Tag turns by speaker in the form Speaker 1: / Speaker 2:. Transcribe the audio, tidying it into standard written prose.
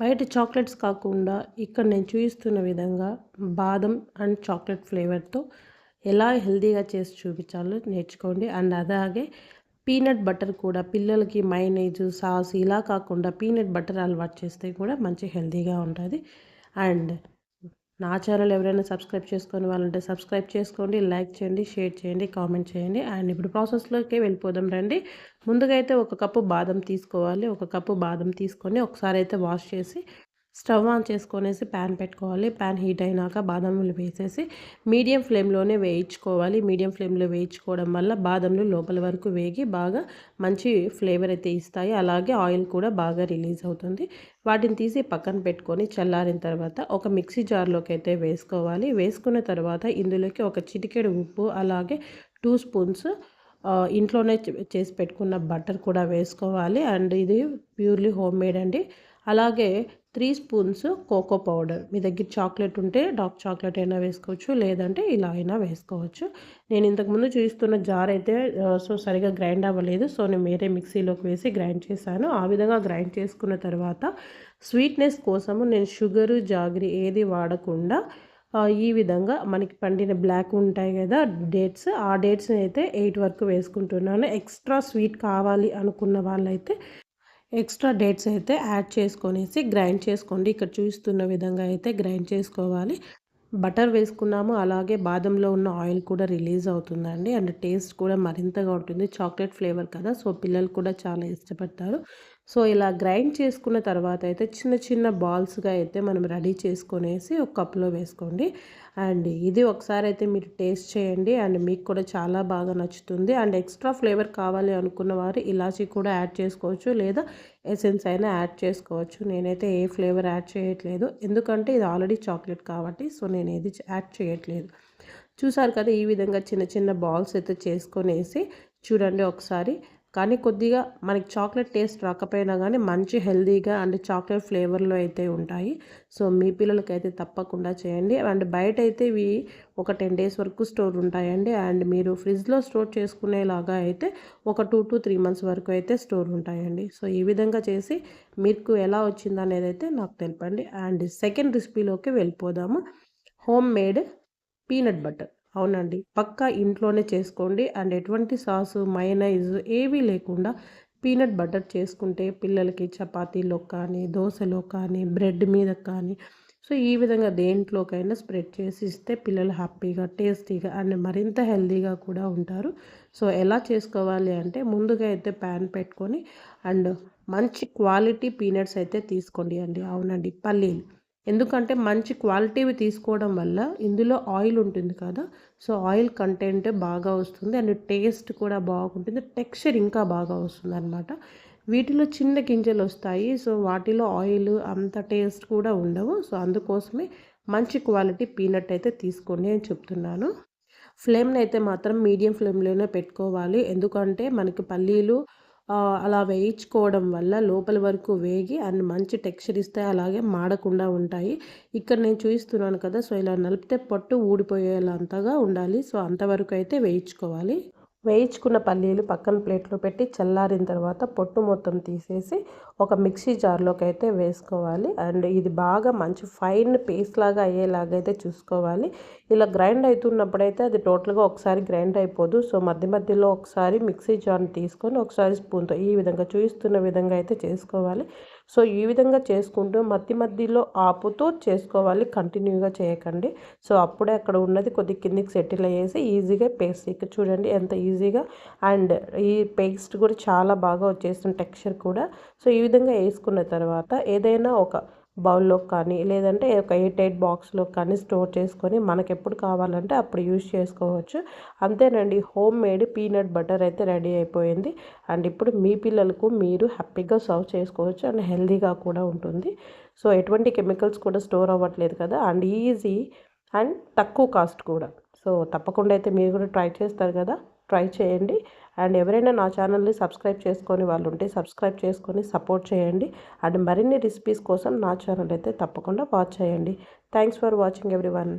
Speaker 1: బయట చాక్లెట్స్ కాకుండా ఇక్కడ నేను చూపిస్తున్న విధంగా బాదం అండ్ చాక్లెట్ ఫ్లేవర్తో ఎలా హెల్తీగా చేసి చూపించాలో నేర్చుకోండి. అండ్ అలాగే పీనట్ బటర్ కూడా పిల్లలకి మైనేజ్ సాస్ ఇలా కాకుండా పీనట్ బటర్ అలవాటు చేస్తే కూడా మంచి హెల్తీగా ఉంటుంది. అండ్ నా ఛానల్ ఎవరైనా సబ్స్క్రైబ్ చేసుకొని వాళ్ళంటే సబ్స్క్రైబ్ చేసుకోండి, లైక్ చేయండి, షేర్ చేయండి, కామెంట్ చేయండి. అండ్ ఇప్పుడు ప్రాసెస్లోకి వెళ్ళిపోదాం రండి. ముందుగా అయితే ఒక కప్పు బాదం తీసుకోవాలి. ఒక కప్పు బాదం తీసుకొని ఒకసారి అయితే వాష్ చేసి స్టవ్ ఆన్ చేసుకొనేసి ప్యాన్ పెట్టుకోవాలి. ప్యాన్ హీట్ అయినాక బాదంలు వేసేసి మీడియం ఫ్లేమ్లోనే వేయించుకోవాలి. మీడియం ఫ్లేమ్లో వేయించుకోవడం వల్ల బాదంలు లోపల వరకు వేగి బాగా మంచి ఫ్లేవర్ అయితే ఇస్తాయి. అలాగే ఆయిల్ కూడా బాగా రిలీజ్ అవుతుంది. వాటిని తీసి పక్కన పెట్టుకొని చల్లారిన తర్వాత ఒక మిక్సీ జార్లోకి అయితే వేసుకోవాలి. వేసుకున్న తర్వాత ఇందులోకి ఒక చిటికెడు ఉప్పు అలాగే 2 స్పూన్స్ ఇంట్లోనే చేసి పెట్టుకున్న బటర్ కూడా వేసుకోవాలి. అండ్ ఇది ప్యూర్లీ హోమ్ మేడ్ అండి. అలాగే 3 స్పూన్స్ కోకో పౌడర్, మీ దగ్గర చాక్లెట్ ఉంటే డార్క్ చాక్లెట్ అయినా వేసుకోవచ్చు, లేదంటే ఇలా అయినా వేసుకోవచ్చు. నేను ఇంతకుముందు చూస్తున్న జార్ అయితే సరిగా గ్రైండ్ అవ్వలేదు. సో నేను వేరే మిక్సీలోకి వేసి గ్రైండ్ చేశాను. ఆ విధంగా గ్రైండ్ చేసుకున్న తర్వాత స్వీట్నెస్ కోసము నేను షుగరు జాగరి ఏది వాడకుండా ఈ విధంగా మనకి పండిన బ్లాక్ ఉంటాయి కదా డేట్స్, ఆ డేట్స్ని అయితే 8 వరకు వేసుకుంటున్నాను. ఎక్స్ట్రా స్వీట్ కావాలి అనుకున్న వాళ్ళైతే ఎక్స్ట్రా డేట్స్ అయితే యాడ్ చేసుకొనేసి గ్రైండ్ చేసుకోండి. ఇక్కడ చూస్తున్న విధంగా అయితే గ్రైండ్ చేసుకోవాలి. బటర్ వేసుకున్నాము, అలాగే బాదంలో ఉన్న ఆయిల్ కూడా రిలీజ్ అవుతుందండి. అండ్ టేస్ట్ కూడా మరింతగా ఉంటుంది. చాక్లెట్ ఫ్లేవర్ కదా, సో పిల్లలు కూడా చాలా ఇష్టపడతారు. సో ఇలా గ్రైండ్ చేసుకున్న తర్వాత అయితే చిన్న చిన్న బాల్స్గా అయితే మనం రెడీ చేసుకొనేసి ఒక కప్లో వేసుకోండి. అండ్ ఇది ఒకసారి అయితే మీరు టేస్ట్ చేయండి. అండ్ మీకు కూడా చాలా బాగా నచ్చుతుంది. అండ్ ఎక్స్ట్రా ఫ్లేవర్ కావాలి అనుకున్న వారు ఇలాచీ కూడా యాడ్ చేసుకోవచ్చు, లేదా ఎసెన్స్ అయినా యాడ్ చేసుకోవచ్చు. నేనైతే ఏ ఫ్లేవర్ యాడ్ చేయట్లేదు, ఎందుకంటే ఇది ఆల్రెడీ చాక్లెట్ కాబట్టి. సో నేను ఏది యాడ్ చేయట్లేదు. చూసారు కదా, ఈ విధంగా చిన్న చిన్న బాల్స్ అయితే చేసుకొనేసి చూడండి ఒకసారి. కానీ కొద్దిగా మనకి చాక్లెట్ టేస్ట్ రాకపోయినా కానీ మంచి హెల్తీగా అండ్ చాక్లెట్ ఫ్లేవర్లో అయితే ఉంటాయి. సో మీ పిల్లలకైతే తప్పకుండా చేయండి. అండ్ బయట అయితే ఇవి ఒక 10 డేస్ వరకు స్టోర్ ఉంటాయండి. అండ్ మీరు ఫ్రిడ్జ్లో స్టోర్ చేసుకునేలాగా అయితే ఒక 2 to 3 మంత్స్ వరకు అయితే స్టోర్ ఉంటాయండి. సో ఈ విధంగా చేసి మీకు ఎలా వచ్చిందనేది అయితే నాకు తెలపండి. అండ్ సెకండ్ రెసిపీలోకి వెళ్ళిపోదాము. Home made peanut butter. అవునండి, పక్కా ఇంట్లోనే చేసుకోండి. అండ్ ఎటువంటి సాసు మయోనైజ్ ఏవీ లేకుండా పీనట్ బటర్ చేసుకుంటే పిల్లలకి చపాతీలో కానీ, దోశలో కానీ, బ్రెడ్ మీద కానీ, సో ఈ విధంగా దేంట్లోకైనా స్ప్రెడ్ చేసి ఇస్తే పిల్లలు హ్యాపీగా, టేస్టీగా అండ్ మరింత హెల్తీగా కూడా ఉంటారు. సో ఎలా చేసుకోవాలి అంటే ముందుగా అయితే ప్యాన్ పెట్టుకొని అండ్ మంచి క్వాలిటీ పీనట్స్ అయితే తీసుకోండి అండి. అవునండి, పల్లీలు. ఎందుకంటే మంచి క్వాలిటీవి తీసుకోవడం వల్ల ఇందులో ఆయిల్ ఉంటుంది కదా, సో ఆయిల్ కంటెంట్ బాగా వస్తుంది. అండ్ టేస్ట్ కూడా బాగుంటుంది, టెక్స్చర్ ఇంకా బాగా వస్తుంది అనమాట. వీటిలో చిన్న గింజలు వస్తాయి, సో వాటిలో ఆయిల్ అంత టేస్ట్ కూడా ఉండవు. సో అందుకోసమే మంచి క్వాలిటీ పీనట్ అయితే తీసుకోండి అని చెప్తున్నాను. ఫ్లేమ్ని అయితే మాత్రం మీడియం ఫ్లేమ్లోనే పెట్టుకోవాలి. ఎందుకంటే మనకి పల్లీలు అలా వేయించుకోవడం వల్ల లోపల వరకు వేగి అండ్ మంచి టెక్స్చర్ ఇస్తాయి, అలాగే మాడకుండా ఉంటాయి. ఇక్కడ నేను చూపిస్తున్నాను కదా, సో ఇలా నలిపితే పట్టు ఊడిపోయేలా అంతగా ఉండాలి. సో అంతవరకు అయితే వేయించుకోవాలి. వేయించుకున్న పల్లీలు పక్కన ప్లేట్లో పెట్టి చల్లారిన తర్వాత పొట్టు మొత్తం తీసేసి ఒక మిక్సీ జార్లోకి అయితే వేసుకోవాలి. అండ్ ఇది బాగా మంచి ఫైన్ పేస్ట్ లాగా అయ్యేలాగైతే చూసుకోవాలి. ఇలా గ్రైండ్ అవుతున్నప్పుడైతే అది టోటల్గా ఒకసారి గ్రైండ్ అయిపోదు. సో మధ్య మధ్యలో ఒకసారి మిక్సీ జార్ని తీసుకొని ఒకసారి స్పూన్తో ఈ విధంగా చూపిస్తున్న విధంగా అయితే చేసుకోవాలి. సో ఈ విధంగా చేసుకుంటూ మధ్యలో ఆపుతూ చేసుకోవాలి, కంటిన్యూగా చేయకండి. సో అప్పుడే అక్కడ ఉన్నది కొద్ది కిందికి సెటిల్ అయ్యేసి ఈజీగా పేస్ట్ ఇక్కడ చూడండి ఎంత ఈజీగా. అండ్ ఈ పేస్ట్ కూడా చాలా బాగా వచ్చేస్తుంది, టెక్స్చర్ కూడా. సో ఈ విధంగా వేసుకున్న తర్వాత ఏదైనా ఒక బౌల్లో కానీ, లేదంటే ఒక 8 బాక్స్లో కానీ స్టోర్ చేసుకొని మనకు ఎప్పుడు కావాలంటే అప్పుడు యూజ్ చేసుకోవచ్చు. అంతేనండి, హోమ్ మేడ్ పీనట్ బటర్ అయితే రెడీ అయిపోయింది. అండ్ ఇప్పుడు మీ పిల్లలకు మీరు హ్యాపీగా సర్వ్ చేసుకోవచ్చు అండ్ హెల్తీగా కూడా ఉంటుంది. సో ఎటువంటి కెమికల్స్ కూడా స్టోర్ అవ్వట్లేదు కదా, అండ్ ఈజీ అండ్ తక్కువ కాస్ట్ కూడా. సో తప్పకుండా అయితే మీరు కూడా ట్రై చేస్తారు కదా, ట్రై చేయండి. అండ్ ఎవరైనా నా ఛానల్ని సబ్స్క్రైబ్ చేసుకొని వాళ్ళు ఉంటే సబ్స్క్రైబ్ చేసుకొని సపోర్ట్ చేయండి. అండ్ మరిన్ని రెసిపీస్ కోసం నా ఛానల్ అయితే తప్పకుండా వాచ్ చేయండి. Thanks for watching everyone.